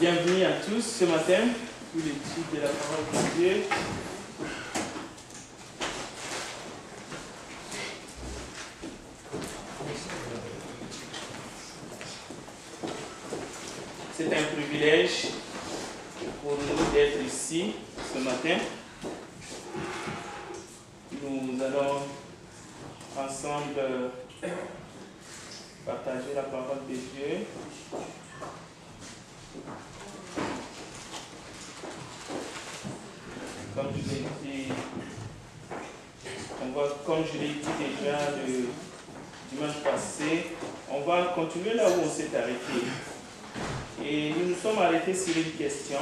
Bienvenue à tous ce matin, tous les disciples de la parole de Dieu. C'est un privilège pour nous d'être ici ce matin. Nous allons ensemble partager la parole de Dieu. Comme je l'ai dit déjà le dimanche passé, on va continuer là où on s'est arrêté. Et nous nous sommes arrêtés sur une question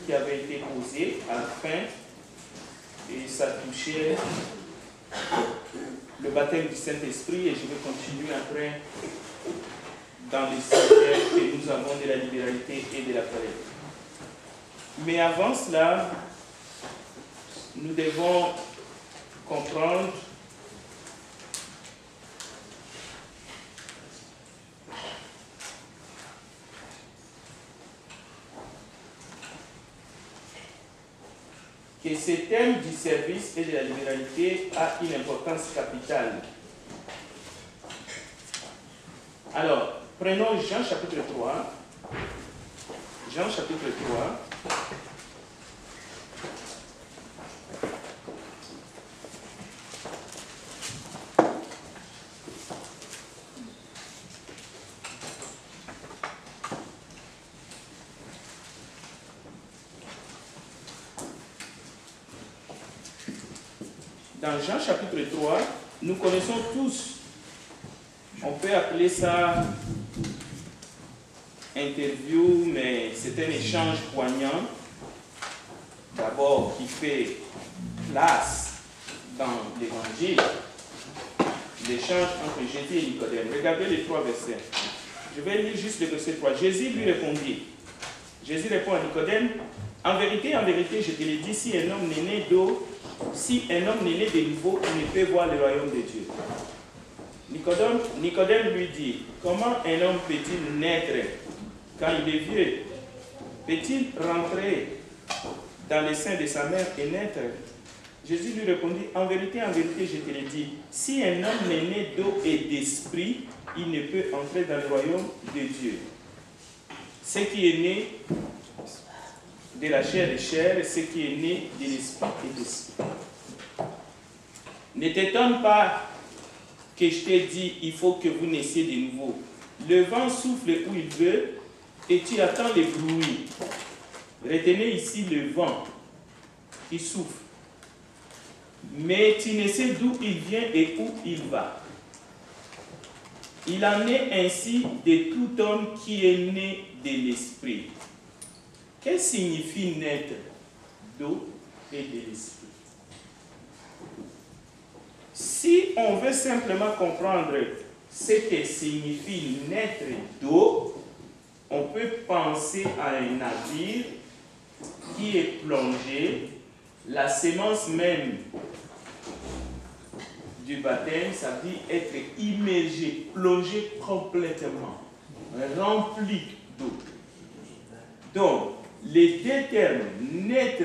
qui avait été posée à la fin, et ça touchait le baptême du Saint-Esprit, et je vais continuer après dans les sujets que nous avons de la libéralité et de la colère. Mais avant cela, nous devons comprendre que ce thème du service et de la libéralité a une importance capitale. Alors, prenons Jean chapitre 3. Jean chapitre 3. Dans Jean chapitre 3, nous connaissons tous, on peut appeler ça interview, mais c'est un échange poignant, d'abord qui fait place dans l'évangile, l'échange entre Jésus et Nicodème. Regardez les 3 versets. Je vais lire juste le verset 3. Jésus lui répondit. Jésus répond à Nicodème, en vérité, je te l'ai dit, si un homme n'est né d'eau, si un homme n'est né de nouveau, il ne peut voir le royaume de Dieu. Nicodème lui dit, comment un homme peut-il naître quand il est vieux? Peut-il rentrer dans le sein de sa mère et naître? Jésus lui répondit, en vérité, je te l'ai dit, si un homme n'est né d'eau et d'esprit, il ne peut entrer dans le royaume de Dieu. Ce qui est né de la chair et chair, ce qui est né de l'esprit et d'esprit. Ne t'étonne pas que je t'ai dit, il faut que vous naissiez de nouveau. Le vent souffle où il veut et tu attends les bruits. Retenez ici le vent qui souffle. Mais tu ne sais d'où il vient et où il va. Il en est ainsi de tout homme qui est né de l'esprit. Qu'est-ce que signifie naître d'eau et de l'esprit? Si on veut simplement comprendre ce que signifie naître d'eau, on peut penser à un navire qui est plongé, la sémence même du baptême, ça veut dire être immergé, plongé complètement, rempli d'eau. Donc, les 2 termes, naître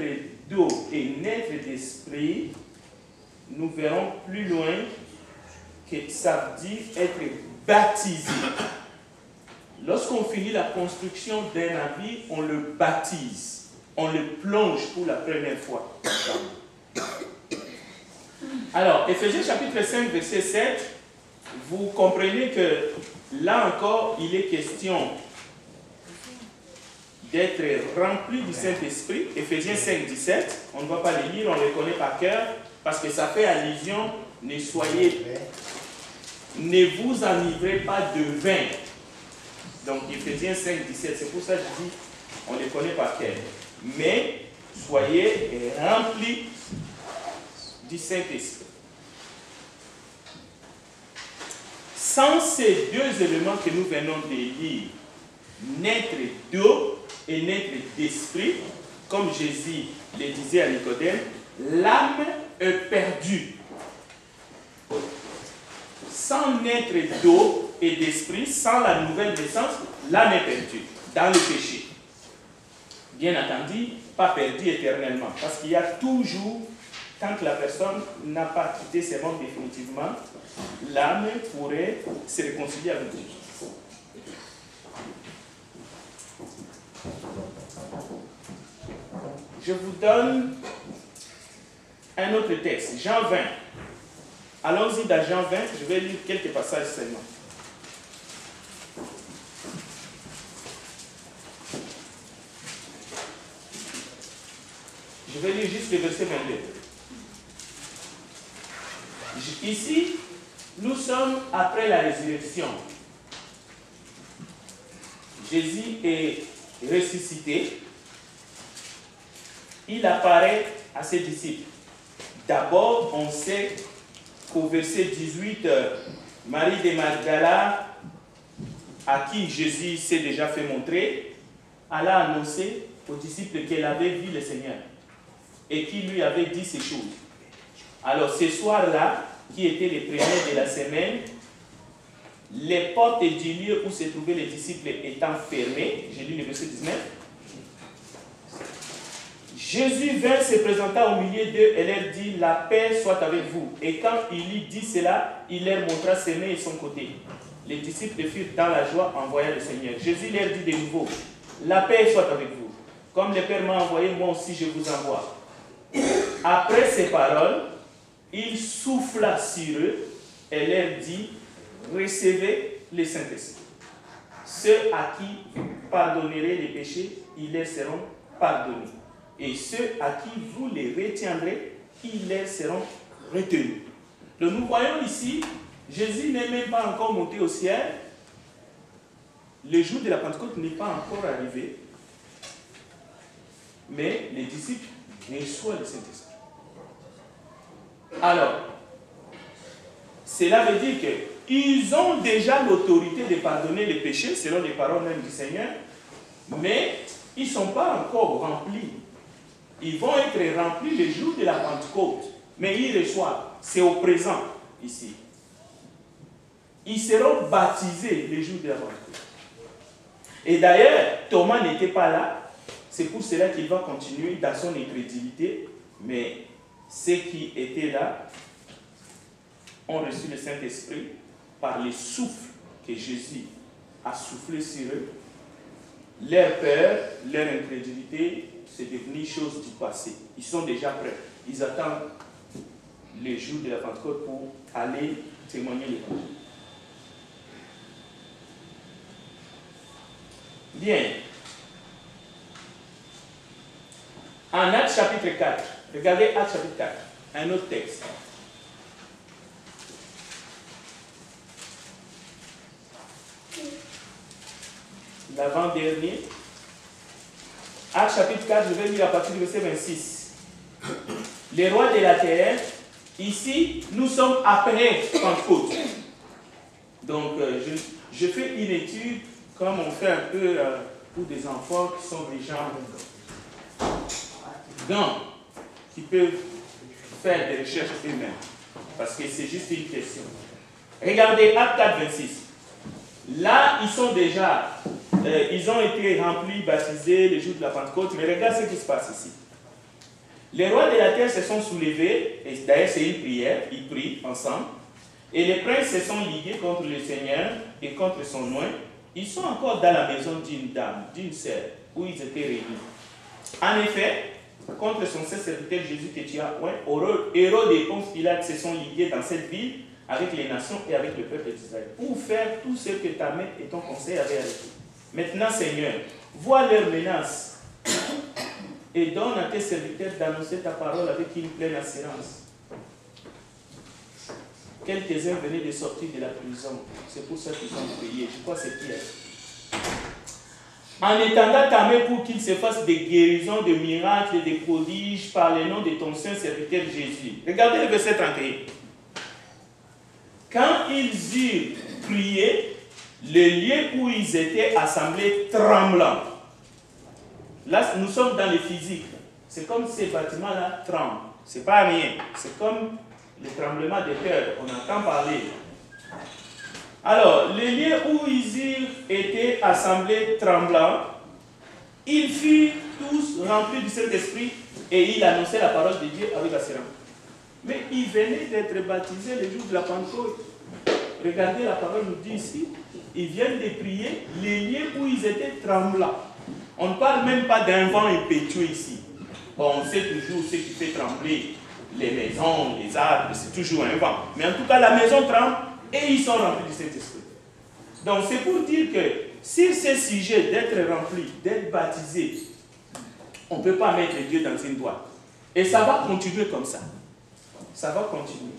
d'eau et naître d'esprit, nous verrons plus loin que ça veut dire être baptisé. Lorsqu'on finit la construction d'un navire, on le baptise, on le plonge pour la première fois. Alors, Éphésiens chapitre 5, verset 7, vous comprenez que là encore, il est question d'être rempli du Saint-Esprit. Éphésiens 5, 17, on ne va pas les lire, on les connaît par cœur, parce que ça fait allusion, ne vous enivrez pas de vin. Donc, Éphésiens 5, 17, c'est pour ça que je dis, on les connaît par cœur. Mais, soyez remplis du Saint-Esprit. Sans ces 2 éléments que nous venons de lire, naître d'eau et naître d'esprit, comme Jésus le disait à Nicodème, l'âme est perdue. Sans naître d'eau et d'esprit, sans la nouvelle naissance, l'âme est perdue. dans le péché. Bien entendu, pas perdu éternellement. Parce qu'il y a toujours, quand la personne n'a pas quitté ses mondes définitivement, l'âme pourrait se réconcilier avec Dieu. Je vous donne un autre texte, Jean 20. Allons-y dans Jean 20, je vais lire quelques passages seulement. Je vais lire juste le verset 22. Ici, nous sommes après la résurrection. Jésus est ressuscité. Il apparaît à ses disciples. D'abord, on sait qu'au verset 18, Marie de Magdala, à qui Jésus s'est déjà fait montrer, elle a annoncé aux disciples qu'elle avait vu le Seigneur et qui lui avait dit ces choses. Alors, ce soir-là, qui était le premier de la semaine, les portes du lieu où se trouvaient les disciples étant fermées, j'ai lu le verset 19, Jésus vint se présenta au milieu d'eux et leur dit, la paix soit avec vous. Et quand il lui dit cela, il leur montra ses mains et son côté. Les disciples furent dans la joie en voyant le Seigneur. Jésus leur dit de nouveau, la paix soit avec vous. Comme le Père m'a envoyé, moi aussi je vous envoie. Après ces paroles, il souffla sur eux et leur dit, recevez le Saint-Esprit. Ceux à qui vous pardonnerez les péchés, ils leur seront pardonnés. Et ceux à qui vous les retiendrez, ils leur seront retenus. Donc nous voyons ici, Jésus n'est même pas encore monté au ciel. Le jour de la Pentecôte n'est pas encore arrivé. Mais les disciples reçoivent le Saint-Esprit. Alors, cela veut dire qu'ils ont déjà l'autorité de pardonner les péchés, selon les paroles même du Seigneur, mais ils ne sont pas encore remplis. Ils vont être remplis le jour de la Pentecôte, mais ils reçoivent, c'est au présent ici. Ils seront baptisés le jour de la Pentecôte. Et d'ailleurs, Thomas n'était pas là, c'est pour cela qu'il va continuer dans son incrédulité, mais ceux qui étaient là ont reçu le Saint-Esprit par le souffle que Jésus a soufflé sur eux. Leur peur, leur incrédulité, c'est devenu chose du passé. Ils sont déjà prêts. Ils attendent le jour de la Pentecôte pour aller témoigner l'évangile. Bien. En Actes chapitre 4, regardez Actes chapitre 4, un autre texte. L'avant-dernier. Actes chapitre 4, je vais lire à partir du verset 26. Les rois de la terre, ici, nous sommes après Pentecôte. Donc, je fais une étude comme on fait un peu pour des enfants qui sont des gens grands, qui peuvent faire des recherches eux-mêmes. Parce que c'est juste une question. Regardez, Actes 4, 26. Là, ils sont déjà, ils ont été remplis, baptisés le jour de la Pentecôte, mais regarde ce qui se passe ici. Les rois de la terre se sont soulevés, et d'ailleurs c'est une prière, ils prient ensemble, et les princes se sont ligués contre le Seigneur et contre son oint. Ils sont encore dans la maison d'une dame, d'une sœur, où ils étaient réunis. En effet, contre son serviteur Jésus que tu as oint, Hérode et Ponce Pilate se sont ligués dans cette ville avec les nations et avec le peuple d'Israël, pour faire tout ce que ta main et ton conseil avaient arrêté. Maintenant, Seigneur, vois leurs menaces et donne à tes serviteurs d'annoncer ta parole avec une pleine assurance. Quelques-uns venaient de sortir de la prison, c'est pour ça qu'ils ont prié. Je crois que c'est Pierre. En étendant ta main pour qu'il se fasse des guérisons, des miracles et des prodiges par le nom de ton saint serviteur Jésus. Regardez le verset 31. Quand ils eurent prié, le lieu où ils étaient assemblés tremblant. Là, nous sommes dans le physique. C'est comme ces bâtiments-là tremblent. Ce n'est pas rien. C'est comme le tremblement de terre. On entend parler. Alors, les lieux où ils étaient assemblés tremblants, ils furent tous remplis du Saint-Esprit et ils annonçaient la parole de Dieu avec assurance. Mais ils venaient d'être baptisés le jour de la Pentecôte. Regardez, la parole nous dit ici, ils viennent de prier les lieux où ils étaient tremblants. On ne parle même pas d'un vent impétueux ici. Bon, on sait toujours ce qui fait trembler les maisons, les arbres, c'est toujours un vent. Mais en tout cas, la maison tremble et ils sont remplis du Saint-Esprit. Donc c'est pour dire que sur ce sujet d'être rempli, d'être baptisé, on ne peut pas mettre Dieu dans une boîte. Et ça va continuer comme ça. Ça va continuer.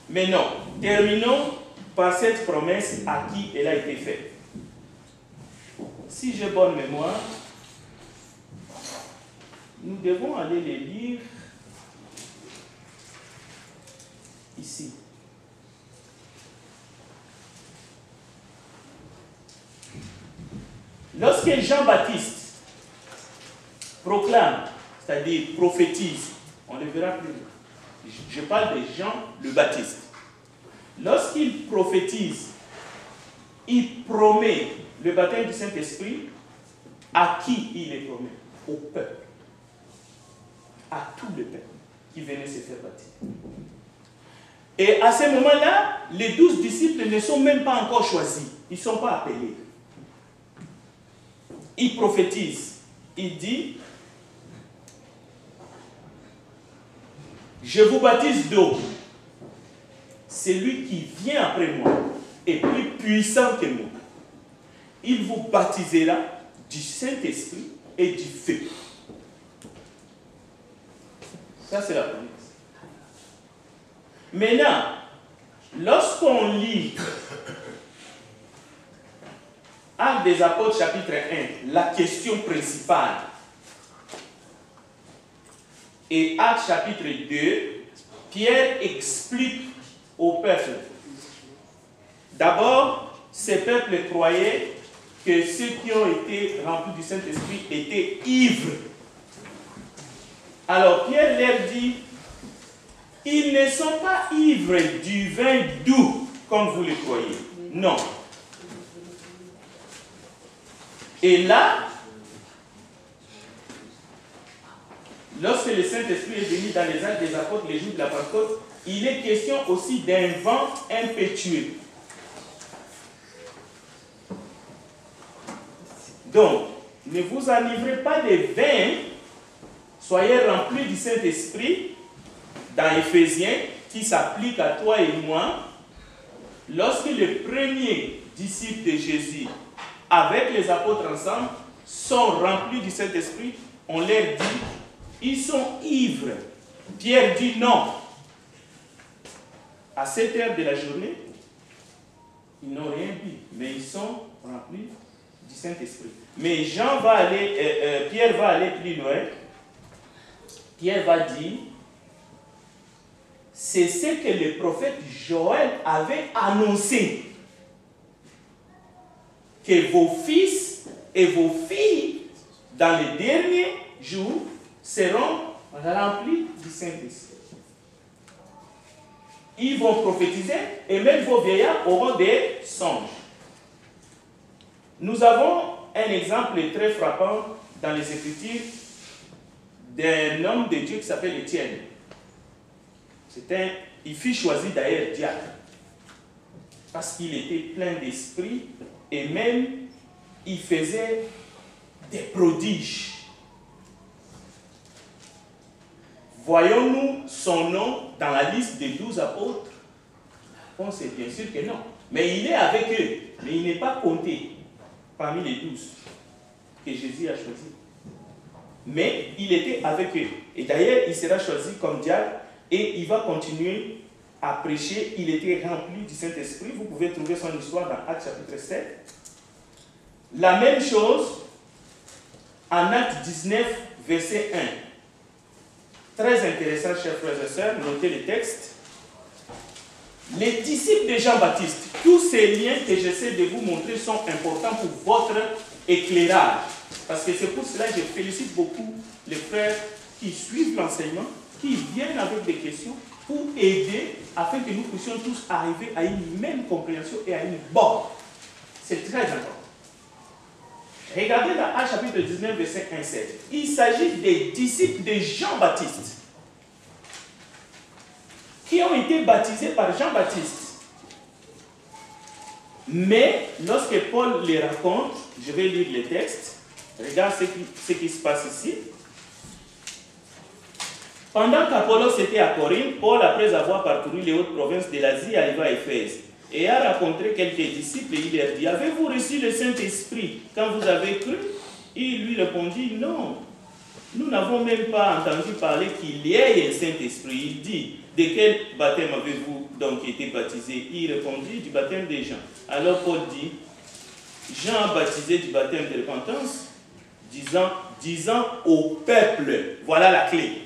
Mais non, terminons par cette promesse à qui elle a été faite. Si j'ai bonne mémoire, nous devons aller les lire ici. Lorsque Jean-Baptiste proclame, c'est-à-dire prophétise, on ne le verra plus. Je parle de Jean le Baptiste. Lorsqu'il prophétise, il promet le baptême du Saint-Esprit. À qui il le promet? Au peuple. À tout le peuple qui venait se faire baptiser. Et à ce moment-là, les 12 disciples ne sont même pas encore choisis. Ils ne sont pas appelés. Il prophétise. Il dit, je vous baptise d'eau. Celui qui vient après moi est plus puissant que moi. Il vous baptisera du Saint-Esprit et du feu. Ça, c'est la promesse. Maintenant, lorsqu'on lit Actes des Apôtres, chapitre 1, la question principale, et Actes, chapitre 2, Pierre explique au peuple. D'abord, ces peuples croyaient que ceux qui ont été remplis du Saint-Esprit étaient ivres. Alors Pierre leur dit, ils ne sont pas ivres du vin doux comme vous le croyez. Non. Et là, lorsque le Saint-Esprit est venu dans les Actes des Apôtres, les jours de la Pentecôte, il est question aussi d'un vent impétueux. Donc, ne vous enivrez pas de vin, soyez remplis du Saint-Esprit, dans Éphésiens, qui s'applique à toi et moi. Lorsque les premiers disciples de Jésus, avec les apôtres ensemble, sont remplis du Saint-Esprit, on leur dit, ils sont ivres. Pierre dit non. À cette heure de la journée, ils n'ont rien bu, mais ils sont remplis du Saint-Esprit. Mais Pierre va aller plus loin. Pierre va dire, c'est ce que le prophète Joël avait annoncé, que vos fils et vos filles, dans les derniers jours, seront remplis du Saint-Esprit. Ils vont prophétiser et même vos vieillards auront des songes. Nous avons un exemple très frappant dans les Écritures d'un homme de Dieu qui s'appelle Étienne. Il fut choisi d'ailleurs diacre parce qu'il était plein d'esprit et même il faisait des prodiges. Voyons-nous son nom dans la liste des 12 apôtres? La réponse est bien sûr que non. Mais il est avec eux, mais il n'est pas compté parmi les 12 que Jésus a choisis. Mais il était avec eux. Et d'ailleurs, il sera choisi comme diacre et il va continuer à prêcher. Il était rempli du Saint-Esprit. Vous pouvez trouver son histoire dans Actes chapitre 7. La même chose en Actes 19, verset 1. Très intéressant, chers frères et sœurs, notez le texte. Les disciples de Jean-Baptiste, tous ces liens que j'essaie de vous montrer sont importants pour votre éclairage. Parce que c'est pour cela que je félicite beaucoup les frères qui suivent l'enseignement, qui viennent avec des questions. pour aider afin que nous puissions tous arriver à une même compréhension et à une bonne. C'est très important. Regardez dans Actes chapitre 19, verset 1-7. Il s'agit des disciples de Jean-Baptiste qui ont été baptisés par Jean-Baptiste. Mais lorsque Paul les raconte, je vais lire les textes, regarde ce qui se passe ici. Pendant qu'Apollos était à Corinthe, Paul, après avoir parcouru les hautes provinces de l'Asie, arriva à Éphèse et a rencontré quelques disciples et il leur dit: avez-vous reçu le Saint-Esprit quand vous avez cru? Il lui répondit: non, nous n'avons même pas entendu parler qu'il y ait un Saint-Esprit. Il dit: de quel baptême avez-vous donc été baptisé? Il répondit: du baptême de Jean. Alors Paul dit: Jean a baptisé du baptême de repentance, disant au peuple, voilà la clé.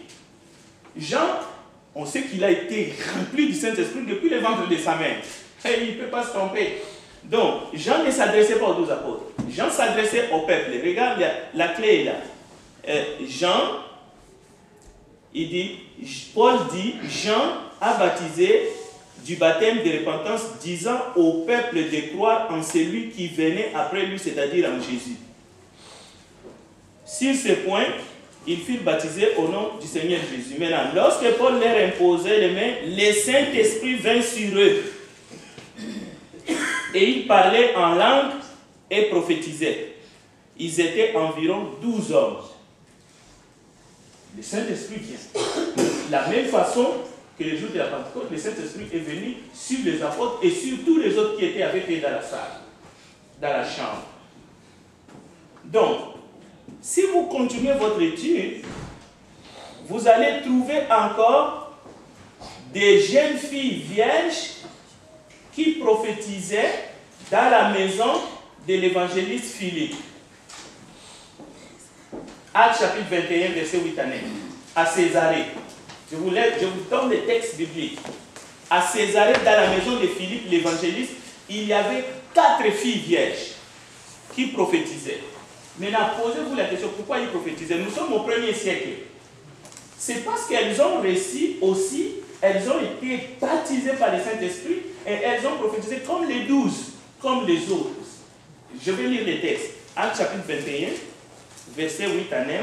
Jean, on sait qu'il a été rempli du Saint-Esprit depuis le ventre de sa mère. Et il ne peut pas se tromper. Donc, Jean ne s'adressait pas aux 12 apôtres. Jean s'adressait au peuple. Regarde, la clé est là. Jean, Paul dit, Jean a baptisé du baptême de repentance, disant au peuple de croire en celui qui venait après lui, c'est-à-dire en Jésus. Sur ce point, ils furent baptisés au nom du Seigneur Jésus. Maintenant, lorsque Paul leur imposait les mains, le Saint-Esprit vint sur eux. Et ils parlaient en langue et prophétisaient. Ils étaient environ 12 hommes. Le Saint-Esprit vient. De la même façon que le jour de la Pentecôte, le Saint-Esprit est venu sur les apôtres et sur tous les autres qui étaient avec eux dans la salle, dans la chambre. Donc, si vous continuez votre étude, vous allez trouver encore des jeunes filles vierges qui prophétisaient dans la maison de l'évangéliste Philippe. Actes chapitre 21, verset 8 à 9. À Césarée. Je vous donne les textes bibliques. À Césarée, dans la maison de Philippe l'évangéliste, il y avait 4 filles vierges qui prophétisaient. Maintenant, posez-vous la question, pourquoi ils prophétisaient? Nous sommes au 1er siècle. C'est parce qu'elles ont reçu aussi, elles ont été baptisées par le Saint-Esprit et elles ont prophétisé comme les 12, comme les autres. Je vais lire les textes. Actes chapitre 21, versets 8 à 9.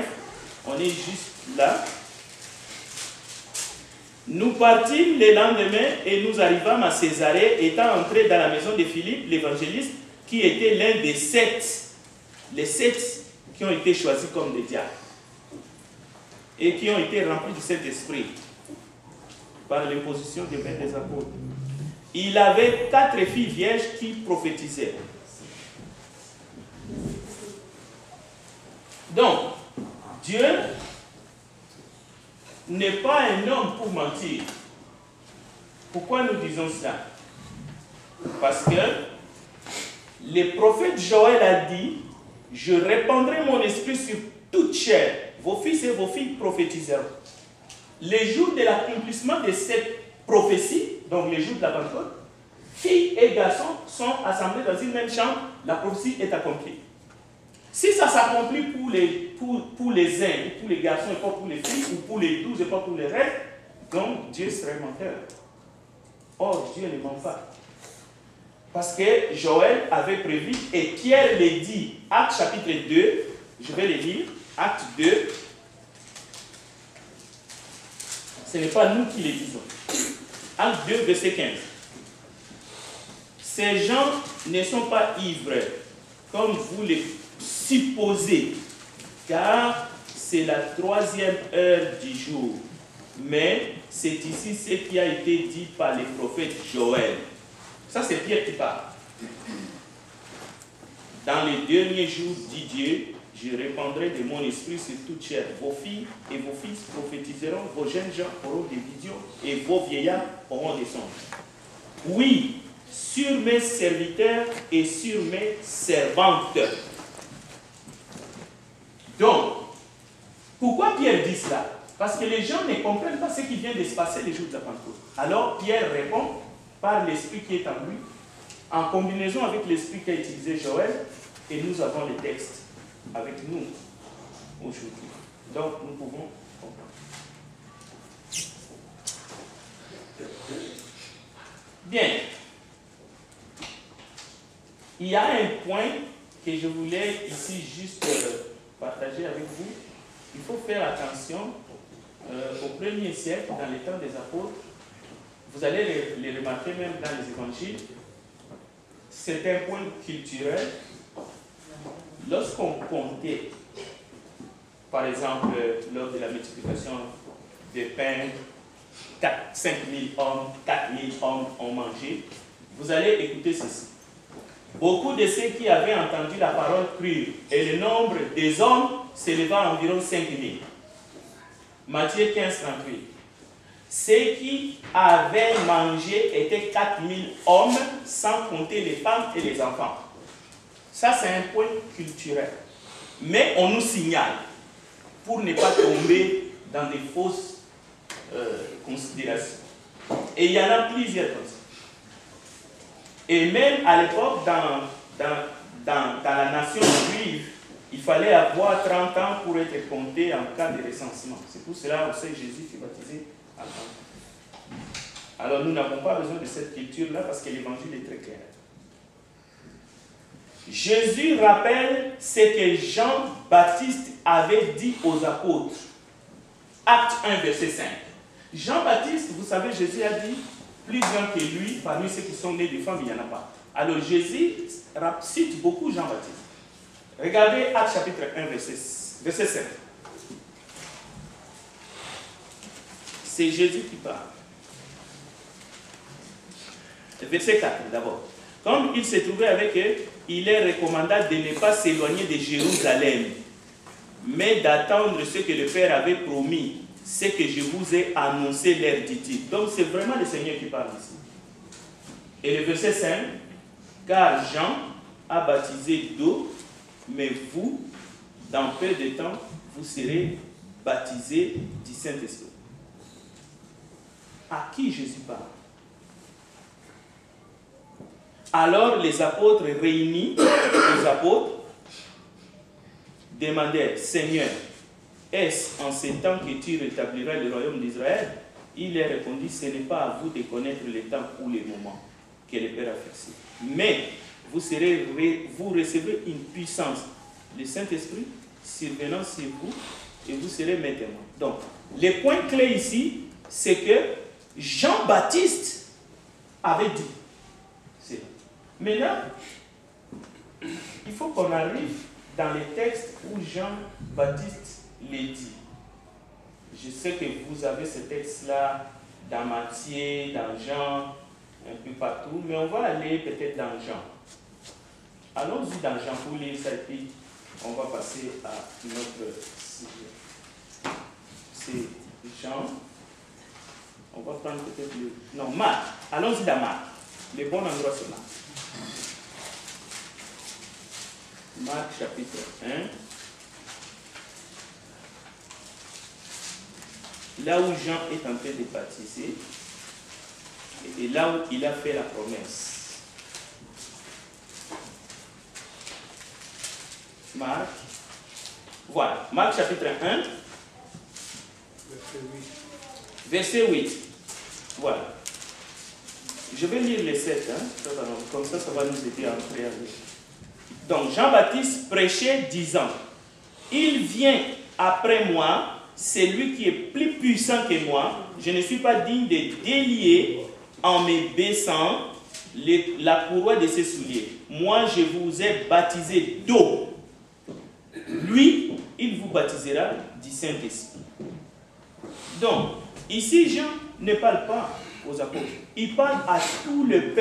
On est juste là. Nous partîmes le lendemain et nous arrivâmes à Césarée, étant entrés dans la maison de Philippe, l'évangéliste, qui était l'un des 7. Les 7 qui ont été choisis comme des diacres et qui ont été remplis du Saint-Esprit par l'imposition des mains des apôtres. Il avait 4 filles vierges qui prophétisaient. Donc, Dieu n'est pas un homme pour mentir. Pourquoi nous disons cela? Parce que le prophète Joël a dit: je répandrai mon esprit sur toute chair. Vos fils et vos filles prophétiseront. Les jours de l'accomplissement de cette prophétie, donc les jours de la Pentecôte, filles et garçons sont assemblés dans une même chambre, la prophétie est accomplie. Si ça s'accomplit pour les uns et pour les garçons et pas pour les filles, ou pour les 12 et pas pour les restes, donc Dieu serait menteur. Or, Dieu ne ment pas. Parce que Joël avait prévu, et Pierre le dit, Actes chapitre 2, je vais le lire, Actes 2, ce n'est pas nous qui le disons. Actes 2, verset 15. Ces gens ne sont pas ivres, comme vous le supposez, car c'est la 3e heure du jour. Mais c'est ici ce qui a été dit par le prophète Joël. Ça, c'est Pierre qui parle. Dans les derniers jours, dit Dieu, je répandrai de mon esprit sur toute chair. Vos filles et vos fils prophétiseront, vos jeunes gens auront des visions et vos vieillards auront des songes. Oui, sur mes serviteurs et sur mes servantes. Donc, pourquoi Pierre dit cela? Parce que les gens ne comprennent pas ce qui vient de se passer les jours de la Pentecôte. Alors Pierre répond par l'esprit qui est en lui, en combinaison avec l'esprit qu'a utilisé Joël, et nous avons les textes avec nous aujourd'hui. Donc nous pouvons comprendre. il y a un point que je voulais ici juste partager avec vous. Il faut faire attention au premier siècle, dans les temps des apôtres. Vous allez les remarquer même dans les évangiles. C'est un point culturel. Lorsqu'on comptait, par exemple, lors de la multiplication des pains, 5 000 hommes, 4 000 hommes ont mangé. Vous allez écouter ceci. Beaucoup de ceux qui avaient entendu la parole crurent, et le nombre des hommes s'éleva à environ 5 000. Matthieu 15, 38. Ceux qui avaient mangé étaient 4 000 hommes, sans compter les femmes et les enfants. Ça, c'est un point culturel. Mais on nous signale, pour ne pas tomber dans des fausses considérations. Et il y en a plusieurs comme ça. Et même à l'époque, dans la nation juive, il fallait avoir 30 ans pour être compté en cas de recensement. C'est pour cela aussi Jésus fut baptisé à 30 ans. Alors nous n'avons pas besoin de cette culture-là parce que l'évangile est très clair. Jésus rappelle ce que Jean-Baptiste avait dit aux apôtres. Acte 1, verset 5. Jean-Baptiste, vous savez, Jésus a dit, plus grand que lui, parmi ceux qui sont nés de femmes, il n'y en a pas. Alors Jésus cite beaucoup Jean-Baptiste. Regardez Acte chapitre 1, verset 7. C'est Jésus qui parle. Verset 4 d'abord. Comme il se trouvait avec eux, il leur recommanda de ne pas s'éloigner de Jérusalem, mais d'attendre ce que le Père avait promis, ce que je vous ai annoncé, leur dit-il. Donc c'est vraiment le Seigneur qui parle ici. Et le verset 5, car Jean a baptisé d'eau, mais vous, dans peu de temps, vous serez baptisés du Saint-Esprit. À qui Jésus parle? Alors les apôtres réunis, les apôtres, demandèrent, Seigneur, est-ce en ces temps que tu rétabliras le royaume d'Israël? Il leur répondit, ce n'est pas à vous de connaître le temps ou le moment que le Père a fixé. Mais vous recevrez une puissance, le Saint-Esprit, survenant sur vous, et vous serez mes témoins. Donc, le point clé ici, c'est que Jean-Baptiste avait dit. Maintenant, il faut qu'on arrive dans les textes où Jean-Baptiste les dit. Je sais que vous avez ce texte-là dans Matthieu, dans Jean, un peu partout, mais on va aller peut-être dans Jean. Allons-y dans Jean pour lire ça et puis on va passer à notre sujet. C'est Jean. On va prendre peut-être le... Non, Marc. Allons-y dans Marc. Le bon endroit, c'est Marc. Marc chapitre 1. Là où Jean est en train de baptiser, et là où il a fait la promesse. Marc. Voilà. Marc chapitre 1. Verset 8. Voilà. Je vais lire les 7, hein? Comme ça va nous aider à entrer avec. Donc Jean-Baptiste prêchait disant, il vient après moi, c'est lui qui est plus puissant que moi, je ne suis pas digne de délier en me baissant la courroie de ses souliers. Moi je vous ai baptisé d'eau. Lui, il vous baptisera du Saint-Esprit. Donc, ici Jean ne parle pas aux apôtres, il parle à tout le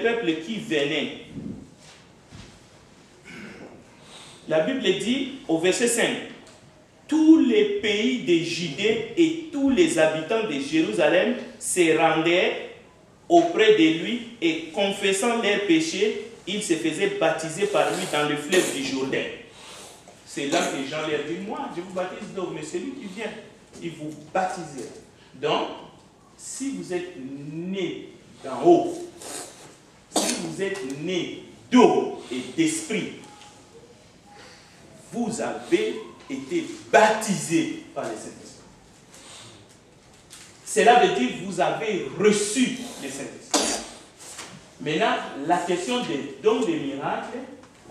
peuple qui venait. La Bible dit au verset 5, tous les pays de Judée et tous les habitants de Jérusalem se rendaient auprès de lui et confessant leurs péchés, ils se faisaient baptiser par lui dans le fleuve du Jourdain. C'est là que Jean leur dit, moi je vous baptise d'eau, mais celui qui vient, il vous baptisera. Donc, si vous êtes né d'en haut, si vous êtes né d'eau et d'esprit, vous avez été baptisé par le Saint-Esprit. Cela veut dire que vous avez reçu le Saint-Esprit. Maintenant, la question des dons des miracles,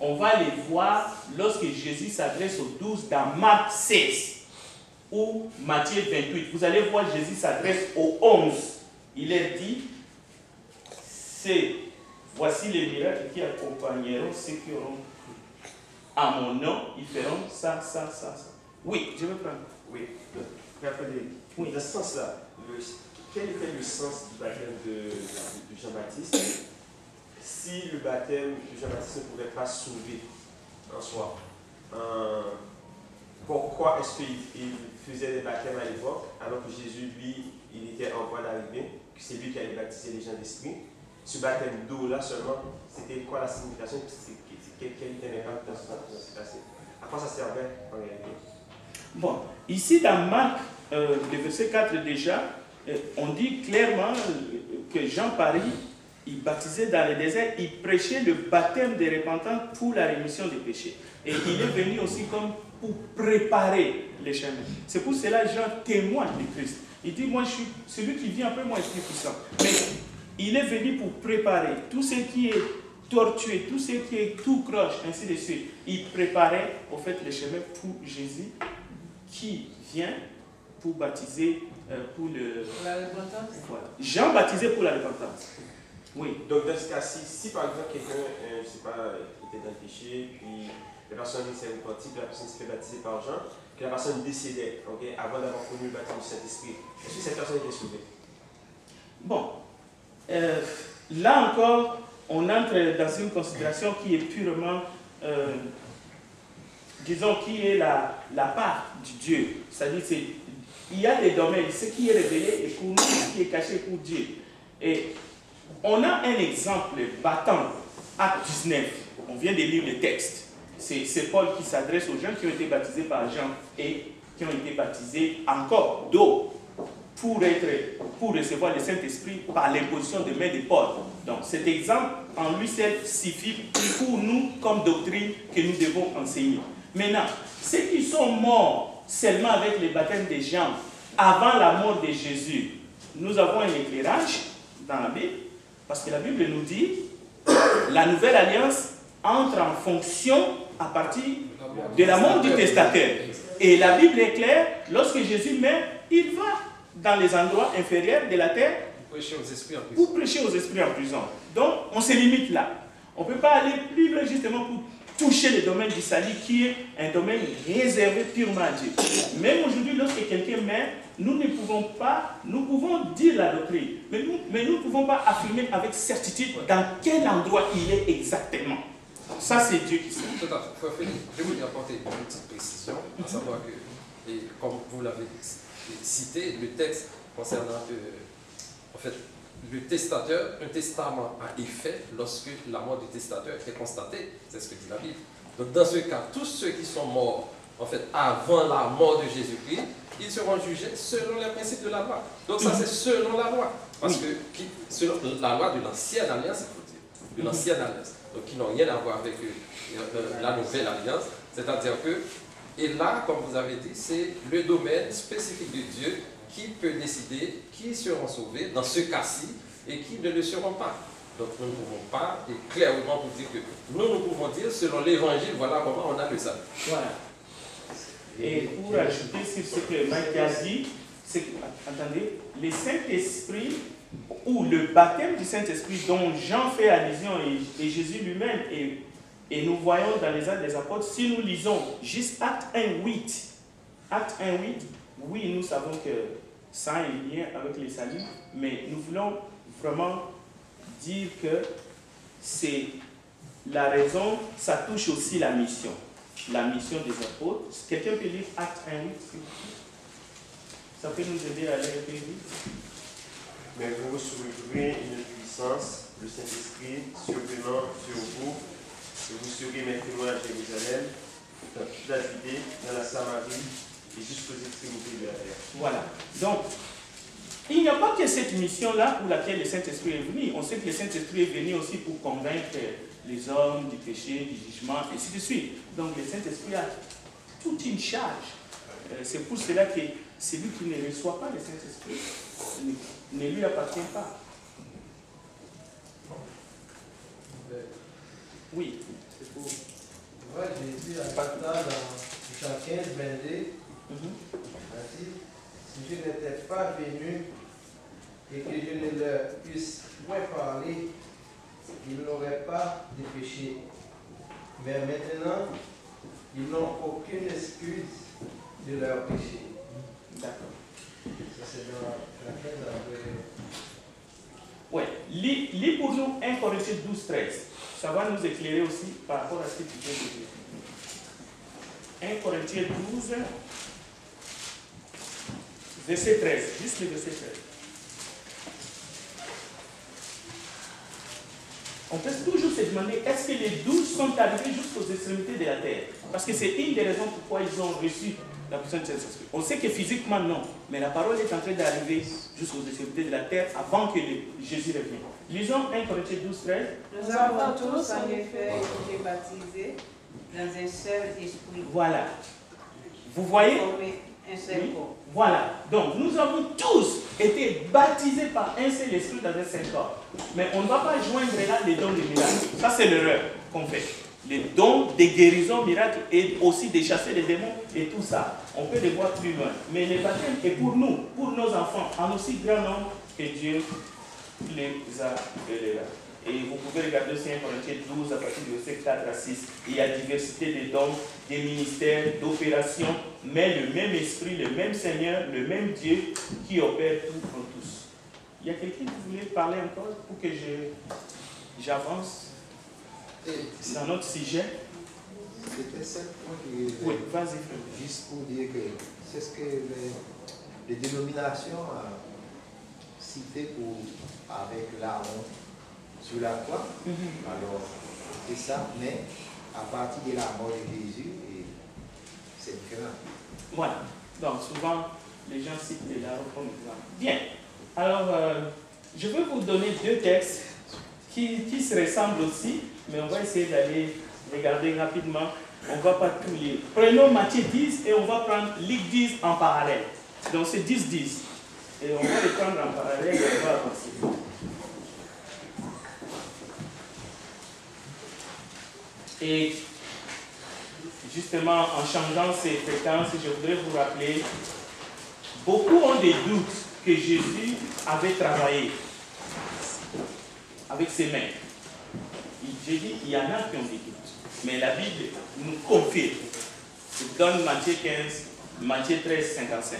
on va les voir lorsque Jésus s'adresse aux 12 dans Marc 16 ou Matthieu 28. Vous allez voir, Jésus s'adresse aux 11. Il est dit, voici les miracles qui accompagneront ceux qui auront cru. À mon nom, ils feront ça, ça, ça, ça. Oui, je vais prendre. Oui, oui. Dans ce sens-là, quel était le sens du baptême de Jean-Baptiste si le baptême de Jean-Baptiste ne pouvait pas sauver en soi? Pourquoi est-ce qu'il faisait des baptêmes à l'époque alors que Jésus, lui, il était en voie d'arriver, que c'est lui qui allait baptiser les gens d'esprit? Ce baptême d'eau-là seulement, c'était quoi la signification? Quel était l'impact dans ce passé? À quoi ça servait en réalité? Bon, ici dans Marc, le verset 4 déjà, on dit clairement que Jean Paris, il baptisait dans le désert, il prêchait le baptême de repentance pour la rémission des péchés. Et il est venu aussi comme pour préparer les chemins. C'est pour cela que Jean témoigne de Christ. Il dit, moi je suis celui qui vient après moi, Esprit puissant. Mais il est venu pour préparer tout ce qui est tortueux, tout ce qui est tout croche, ainsi de suite. Il préparait au fait les chemins pour Jésus qui vient pour baptiser pour la repentance. Voilà. Jean baptisait pour la repentance. Oui. Donc dans ce cas-ci, si par exemple quelqu'un, je ne sais pas, était dans le péché, puis la personne s'est repentie, puis la personne s'est fait baptiser par Jean, que la personne décédait, okay, avant d'avoir connu le baptême du Saint-Esprit, est-ce que cette personne était sauvée? Bon, là encore, on entre dans une considération qui est purement, disons, qui est la part du Dieu. C'est-à-dire, il y a des domaines, ce qui est révélé et pour nous, ce qui est caché pour Dieu. Et on a un exemple battant, Acte 19, on vient de lire le texte. C'est Paul qui s'adresse aux gens qui ont été baptisés par Jean et qui ont été baptisés encore d'eau pour recevoir le Saint-Esprit par l'imposition de mains de Paul. Donc cet exemple en lui seul suffit pour nous comme doctrine que nous devons enseigner. Maintenant, ceux qui sont morts seulement avec le baptême de Jean avant la mort de Jésus, nous avons un éclairage dans la Bible, parce que la Bible nous dit la nouvelle alliance entre en fonction à partir de la mort du testateur. Et la Bible est claire, lorsque Jésus meurt, il va dans les endroits inférieurs de la terre pour prêcher aux esprits en prison. Donc, on se limite là. On ne peut pas aller plus loin justement pour toucher le domaine du salut qui est un domaine réservé purement à Dieu. Même aujourd'hui, lorsque quelqu'un meurt, nous pouvons dire la doctrine, mais nous ne pouvons pas affirmer avec certitude dans quel endroit il est exactement. Ça, c'est Dieu qui sait. Tout à fait. Je voulais apporter une petite précision, à savoir que, et comme vous l'avez cité, le texte concernant en fait, le testateur, un testament a effet lorsque la mort du testateur est constatée, c'est ce que dit la Bible. Donc dans ce cas, tous ceux qui sont morts en fait, avant la mort de Jésus-Christ, ils seront jugés selon les principes de la loi. Donc ça c'est selon la loi, parce que selon la loi de l'ancienne alliance, il faut dire, de l'ancienne alliance, donc qui n'ont rien à voir avec la nouvelle alliance, c'est-à-dire que, et là, comme vous avez dit, c'est le domaine spécifique de Dieu qui peut décider qui seront sauvés dans ce cas-ci et qui ne le seront pas. Donc nous ne pouvons pas, et clairement vous dire que nous pouvons dire selon l'évangile, voilà comment on a le salut. Voilà. Et pour ajouter sur ce que Mike a dit, c'est que, attendez, le Saint-Esprit, ou le baptême du Saint-Esprit dont Jean fait allusion et Jésus lui-même, et nous voyons dans les Actes des Apôtres, si nous lisons juste Acte 1.8, Acte 1.8, oui, nous savons que ça a un lien avec les saluts, mais nous voulons vraiment dire que c'est la raison, ça touche aussi la mission des apôtres. Quelqu'un peut lire Acte 1.8, ça peut nous aider à aller un peu vite. Mais vous recevrez une puissance, le Saint-Esprit, survenant sur vous, et vous serez mes témoins à Jérusalem, dans toute la Judée, dans la Samarie, et jusqu'aux extrémités de la terre. Voilà. Donc, il n'y a pas que cette mission-là pour laquelle le Saint-Esprit est venu. On sait que le Saint-Esprit est venu aussi pour convaincre les hommes du péché, du jugement, et ainsi de suite. Donc, le Saint-Esprit a toute une charge. C'est pour cela que celui qui ne reçoit pas le Saint-Esprit ne lui appartient pas. Oui, c'est pour... Moi, j'ai dit à Patan dans Jean 15, 22, si je n'étais pas venu et que je ne leur puisse point parler, ils n'auraient pas de péché. Mais maintenant, ils n'ont aucune excuse de leur péché. D'accord. Ça, c'est dans Jean 15, après. Oui, lis pour nous 1 Corinthiens 12, 13. Ça va nous éclairer aussi par rapport à ce que tu viens de dire. 1 Corinthiens 12, verset 13. Juste le verset 13. On peut toujours se demander, est-ce que les 12 sont arrivés jusqu'aux extrémités de la terre? Parce que c'est une des raisons pourquoi ils ont reçu la puissance de Saint-Esprit. On sait que physiquement, non. Mais la parole est en train d'arriver jusqu'aux extrémités de la terre avant que Jésus revienne. Lisons 1 Corinthiens 12, 13. Nous avons tous en effet été baptisés dans un seul esprit. Voilà. Vous voyez? Formé un seul corps. Voilà. Donc, nous avons tous été baptisés par un seul esprit dans un seul corps. Mais on ne va pas joindre là les dons de miracles. Ça, c'est l'erreur qu'on fait. Les dons des guérisons miracles et aussi de chasser les démons et tout ça. On peut les voir plus loin. Mais le baptême est pour nous, pour nos enfants, en aussi grand nombre que Dieu les a élevés. Et vous pouvez regarder aussi 1 Corinthiens 12 à partir du verset 4 à 6. Il y a diversité de dons, des ministères, d'opérations, mais le même esprit, le même Seigneur, le même Dieu qui opère tout en tous. Il y a quelqu'un qui voulait parler encore pour que j'avance dans notre sujet? C'était ce point que oui, vas-y, frère. Juste pour dire que c'est ce que les dénominations citaient avec la honte sur la croix. Alors, c'est ça, mais à partir de la mort de Jésus, c'est différent. Voilà. Donc, souvent, les gens citent les larmes comme exemple. Bien. Alors, je vais vous donner deux textes qui se ressemblent aussi, mais on va essayer d'aller regarder rapidement. On ne va pas tout lire. Prenons Matthieu 10 et on va prendre Luc 10 en parallèle. Donc, c'est 10-10. Et on va les prendre en parallèle et on va avancer. Et justement, en changeant ces fréquences, je voudrais vous rappeler, beaucoup ont des doutes que Jésus avait travaillé avec ses mains. J'ai dit, il y en a qui ont des doutes. Mais la Bible nous confirme. Je donne Matthieu 15, Matthieu 13, 55.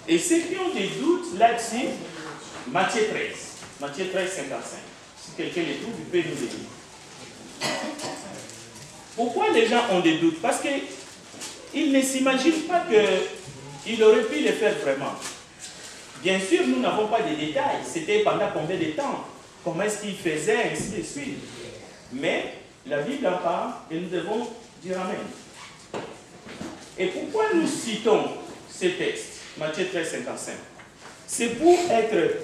Et ceux qui ont des doutes là-dessus, Matthieu 13. Matthieu 13, 55. Si quelqu'un les trouve, il peut nous le dire. Pourquoi les gens ont des doutes? Parce qu'ils ne s'imaginent pas qu'il aurait pu le faire vraiment. Bien sûr, nous n'avons pas de détails. C'était pendant combien de temps? Comment est-ce qu'il faisait, ainsi de suite. Mais la Bible en parle et nous devons dire Amen. Et pourquoi nous citons ce texte, Matthieu 13, 55? C'est pour être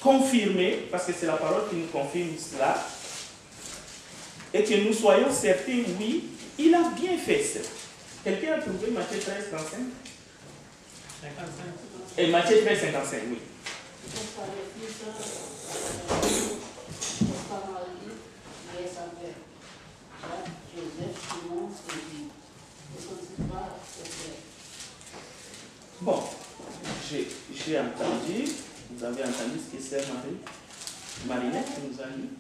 confirmé, parce que c'est la parole qui nous confirme cela, et que nous soyons certains, oui, il a bien fait ça. Quelqu'un a trouvé Matthieu 13, 55? 55. Et Matthieu 13, 55, oui. Bon, j'ai entendu, vous avez entendu ce que Sœur Marinette nous a dit.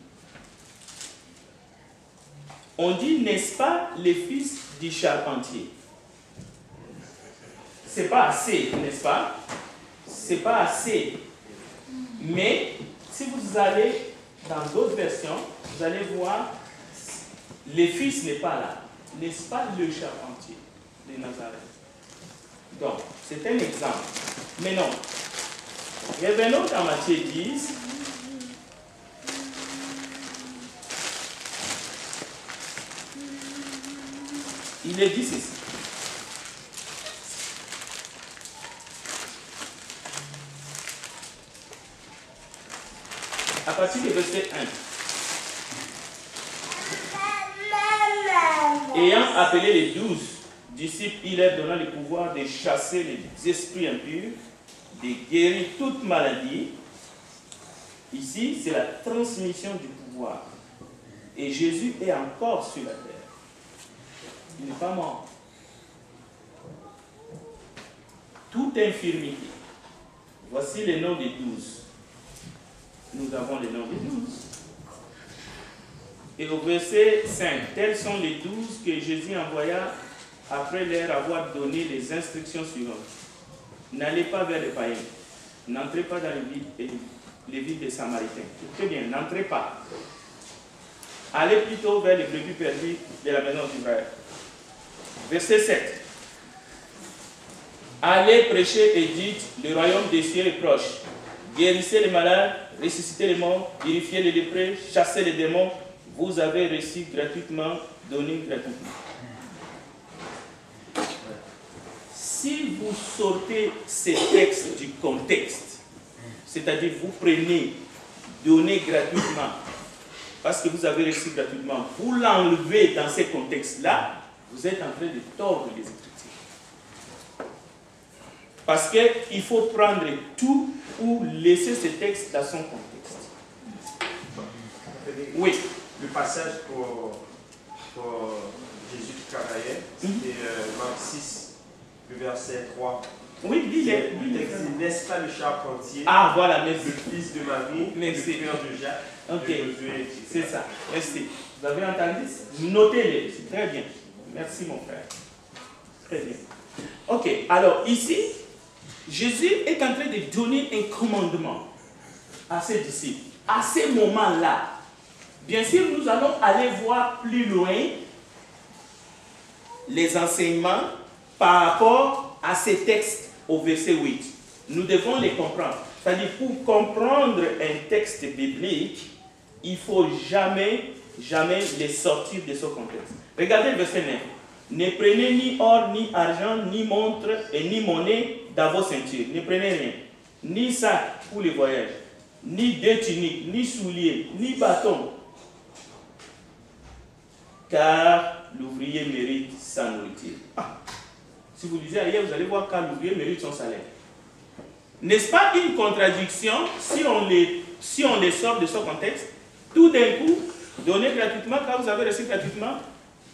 On dit, n'est-ce pas, les fils du charpentier? C'est pas assez, n'est-ce pas? C'est pas assez. Mais si vous allez dans d'autres versions, vous allez voir, les fils n'est pas là. N'est-ce pas le charpentier de Nazareth? Donc, c'est un exemple. Mais non. Revenons dans Matthieu 10. Il est dit ceci. À partir du verset 1. Ayant appelé les 12 disciples, il leur donna le pouvoir de chasser les esprits impurs, de guérir toute maladie. Ici, c'est la transmission du pouvoir. Et Jésus est encore sur la terre. Il n'est pas mort. Toute infirmité. Voici les noms des 12. Nous avons les noms des 12. Et au verset 5, tels sont les 12 que Jésus envoya après leur avoir donné les instructions suivantes. N'allez pas vers les païens. N'entrez pas dans les villes des Samaritains. Très bien, n'entrez pas. Allez plutôt vers les brebis perdues de la maison d'Israël. Verset 7. Allez prêcher et dites, le royaume des cieux est proche. Guérissez les malades, ressuscitez les morts, purifiez les lépreux, chassez les démons. Vous avez reçu gratuitement, donné gratuitement. Si vous sortez ces textes du contexte, c'est-à-dire vous prenez, donnez gratuitement, parce que vous avez reçu gratuitement, vous l'enlevez dans ces contextes-là, vous êtes en train de tordre les Écritures. Parce qu'il faut prendre tout ou laisser ce texte dans son contexte. Oui. Le passage pour Jésus qui travaillait, c'était Marc 6, le verset 3. Oui, dis-le. N'est-ce pas le charpentier, ah, voilà, merci. le fils de Marie, Merci. le frère de Jacques, Ok, de Josué, etc. c'est ça. Merci. Vous avez entendu? Notez-les. C'est très bien. Merci, mon frère. Très bien. Ok, alors ici, Jésus est en train de donner un commandement à ses disciples. À ces moments-là, bien sûr, nous allons aller voir plus loin les enseignements par rapport à ces textes au verset 8. Nous devons les comprendre. C'est-à-dire, pour comprendre un texte biblique, il ne faut jamais les sortir de ce contexte. Regardez le verset 9. Ne prenez ni or, ni argent, ni montre et ni monnaie dans vos ceintures. Ne prenez rien. Ni sac pour les voyages, ni deux tuniques, ni souliers, ni bâton. Car l'ouvrier mérite sa nourriture. Ah. Si vous lisez ailleurs, vous allez voir car l'ouvrier mérite son salaire. N'est-ce pas une contradiction si on les sort de ce contexte? Tout d'un coup, donnez gratuitement car vous avez reçu gratuitement,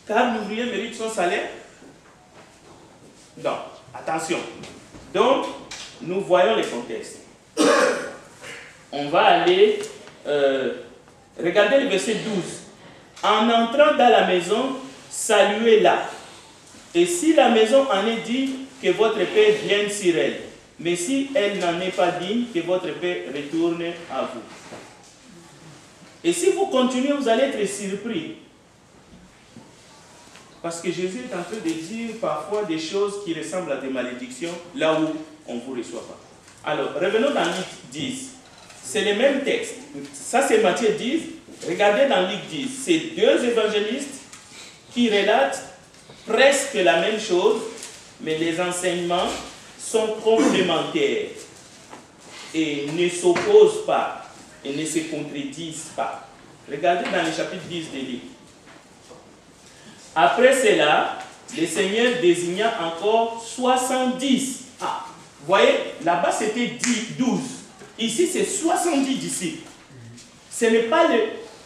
car l'ouvrier mérite son salaire? Non, attention. Donc, nous voyons les contextes. On va aller regarder le verset 12. En entrant dans la maison, saluez-la. Et si la maison en est digne, que votre paix vienne sur elle. Mais si elle n'en est pas digne, que votre paix retourne à vous. Et si vous continuez, vous allez être surpris. Parce que Jésus est en train de dire parfois des choses qui ressemblent à des malédictions, là où on ne vous reçoit pas. Alors, revenons dans Luc 10. C'est le même texte. Ça, c'est Matthieu 10. Regardez dans Luc 10. C'est deux évangélistes qui relatent presque la même chose, mais les enseignements sont complémentaires et ne s'opposent pas et ne se contredisent pas. Regardez dans le chapitre 10 de Luc. Après cela, le Seigneur désigna encore 70. Ah, vous voyez, là-bas c'était 12. Ici c'est 70 disciples. Ce n'est pas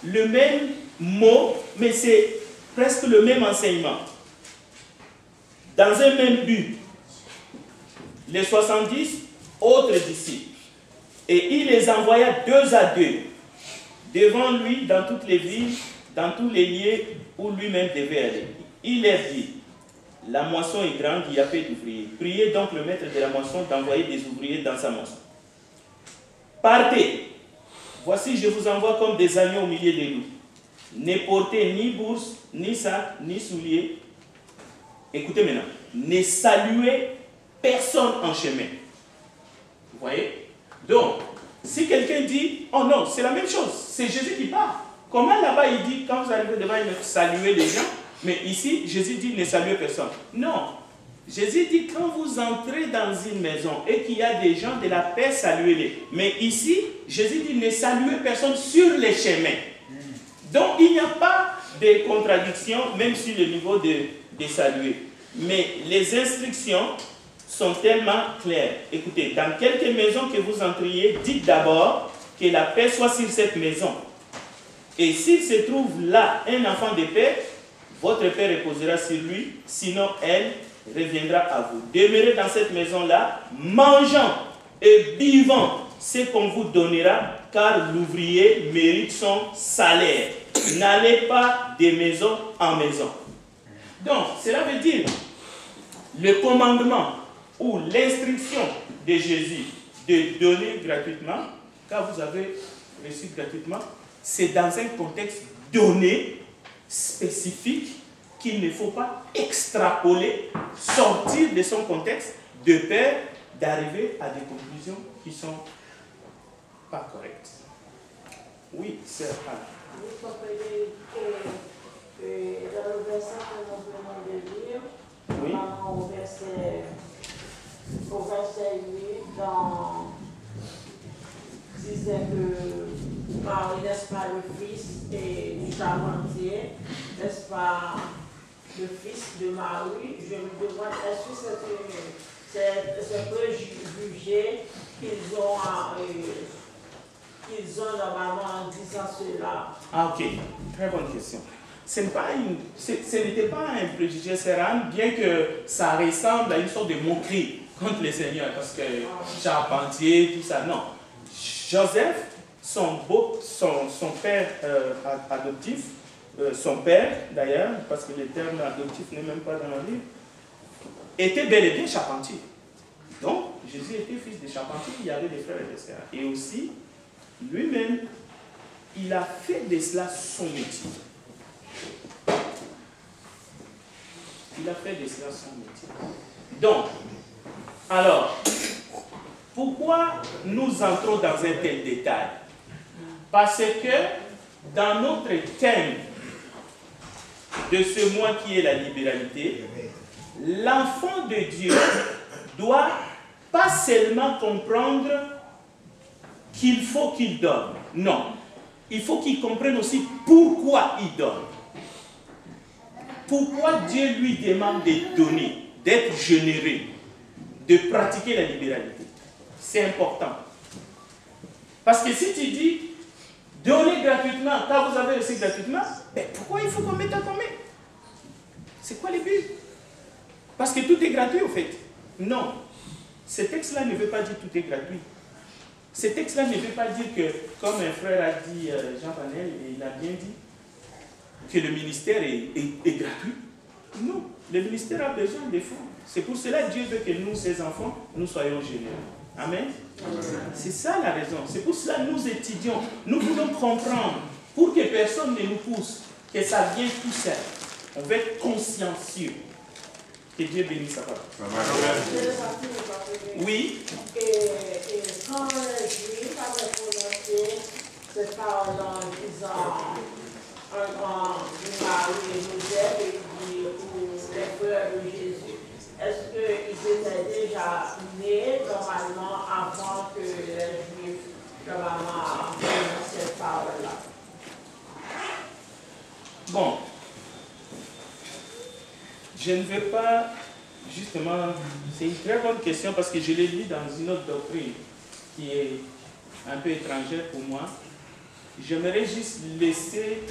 le même mot, mais c'est presque le même enseignement. Dans un même but. Les 70 autres disciples. Et il les envoya 2 à 2 devant lui dans toutes les villes, dans tous les lieux où lui-même devait aller. Il leur dit, la moisson est grande, il y a peu d'ouvriers. Priez donc le maître de la moisson d'envoyer des ouvriers dans sa moisson. Partez, voici je vous envoie comme des agneaux au milieu des loups. Ne portez ni bourse, ni sac, ni souliers. Écoutez maintenant, ne saluez personne en chemin. Vous voyez? Donc, si quelqu'un dit, oh non, c'est la même chose, c'est Jésus qui parle. Comment là-bas il dit, quand vous arrivez devant, il saluez les gens, mais ici, Jésus dit, ne saluez personne. Non. Jésus dit, quand vous entrez dans une maison et qu'il y a des gens de la paix, saluez-les. Mais ici, Jésus dit, ne saluez personne sur les chemins. Donc, il n'y a pas de contradiction, même sur le niveau de saluer. Mais les instructions sont tellement claires. Écoutez, dans quelque maison que vous entriez, dites d'abord que la paix soit sur cette maison. Et s'il se trouve là un enfant de père, votre père reposera sur lui, sinon elle reviendra à vous. Demeurez dans cette maison-là, mangeant et buvant ce qu'on vous donnera, car l'ouvrier mérite son salaire. N'allez pas de maison en maison. Donc, cela veut dire, le commandement ou l'instruction de Jésus de donner gratuitement, car vous avez reçu gratuitement, c'est dans un contexte donné, spécifique, qu'il ne faut pas extrapoler, sortir de son contexte, de peur d'arriver à des conclusions qui ne sont pas correctes. Oui, c'est Anne. Vous comprenez que dans le verset que nous venons de lire, Oui. au verset 8, disait que Marie, n'est-ce pas, le fils du charpentier, n'est-ce pas, le fils de Marie. Je me demande, est-ce que c'est préjugé qu'ils ont normalement en disant cela? Ah, ok, très bonne question. Ce n'était pas un préjugé serein, bien que ça ressemble à une sorte de moquerie contre le Seigneur, parce que charpentier, tout ça, non. Joseph, son père adoptif, son père d'ailleurs, parce que le terme adoptif n'est même pas dans la Bible, était bel et bien charpentier. Donc, Jésus était fils de charpentier, il y avait des frères et des sœurs. Et aussi, lui-même, il a fait de cela son métier. Il a fait de cela son métier. Donc, alors, pourquoi nous entrons dans un tel détail? Parce que dans notre thème de ce mois qui est la libéralité, l'enfant de Dieu doit pas seulement comprendre qu'il faut qu'il donne. Non. Il faut qu'il comprenne aussi pourquoi il donne. Pourquoi Dieu lui demande de donner, d'être généreux, de pratiquer la libéralité. C'est important. Parce que si tu dis, donnez gratuitement, quand vous avez reçu gratuitement, ben pourquoi il faut qu'on mette à combien? C'est quoi le but? Parce que tout est gratuit au fait. Non. Ce texte-là ne veut pas dire tout est gratuit. Ce texte-là ne veut pas dire que, comme un frère a dit, Jean Panel, et il a bien dit, que le ministère est gratuit. Non. Le ministère a besoin des fonds. C'est pour cela que Dieu veut que nous, ses enfants, nous soyons généreux. Amen. C'est ça la raison. C'est pour cela que nous étudions. Nous voulons comprendre, pour que personne ne nous pousse, que ça vient tout seul. On veut être consciencieux. Que Dieu bénisse sa parole. Oui. Et quand les Juifs avaient prononcé cette parole en disant un grand Marie et Joseph et puis les frères de Jésus, est-ce qu'ils étaient déjà nés normalement avant que les Juifs normalement prononcent cette parole-là? Bon. Je ne vais pas, justement, c'est une très bonne question parce que je l'ai lu dans une autre doctrine qui est un peu étrangère pour moi. J'aimerais juste laisser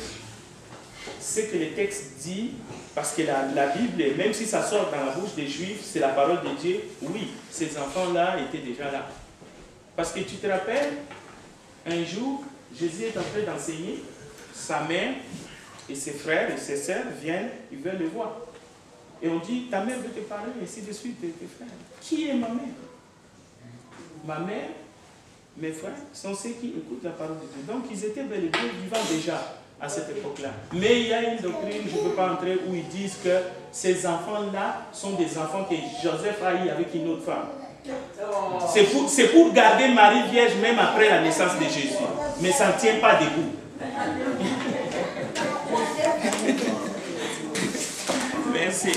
ce que le texte dit, parce que la Bible, même si ça sort dans la bouche des Juifs, c'est la parole de Dieu. Oui, ces enfants-là étaient déjà là. Parce que tu te rappelles, un jour, Jésus est en train d'enseigner, sa mère et ses frères et ses sœurs viennent, ils veulent le voir. Et on dit, ta mère veut te parler, et ainsi de suite, tes frères. Qui est ma mère? Ma mère, mes frères, sont ceux qui écoutent la parole de Dieu. Donc, ils étaient bel et bien vivants déjà à cette époque-là. Mais il y a une doctrine, je ne peux pas entrer, où ils disent que ces enfants-là sont des enfants que Joseph a eu avec une autre femme. C'est pour garder Marie vierge même après la naissance de Jésus. Mais ça ne tient pas debout. Merci.